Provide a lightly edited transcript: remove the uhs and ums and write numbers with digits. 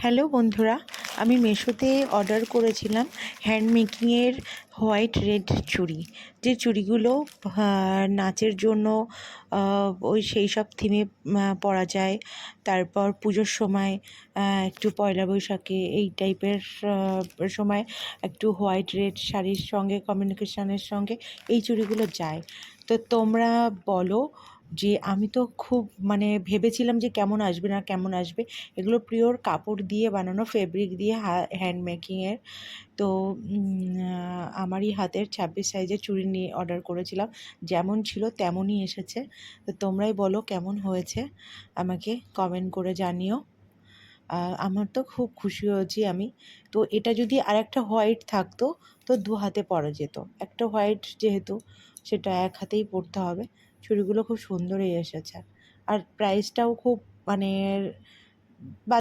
Hello বন্ধুরা, আমি মিশোতে order করেছিলাম হ্যান্ড মেকিংয়ের হোয়াইট রেড চুড়ি। যে চুড়িগুলো নাচের জন্য ওই সেই সব থিমে পরা যায়। তারপর পুজোর সময়, একটু পয়লা বৈশাখে এই টাইপের সময় একটু হোয়াইট রেড শাড়ির সঙ্গে কমিউনিকেশনের সঙ্গে এই চুড়িগুলো যায়। তো তোমরা বলো যে আমি তো খুব ভেবেছিলাম যে কেমন আসবে না কেমন আসবে। এগুলো পিওর কাপড় দিয়ে বানানো, ফেব্রিক দিয়ে হ্যান্ড মেকিংয়ের। তো আমারই হাতের 26 সাইজের চুড়ি নিয়ে অর্ডার করেছিলাম, যেমন ছিল তেমনই এসেছে। তো তোমরাই বলো কেমন হয়েছে, আমাকে কমেন্ট করে জানিও। আমার তো খুব খুশি হয়েছি আমি। তো এটা যদি আর একটা হোয়াইট থাকতো তো দু হাতে পরা যেত, একটা হোয়াইট যেহেতু সেটা এক হাতেই পরতে হবে। চুড়িগুলো খুব সুন্দরই এসেছে, আর প্রাইসটাও খুব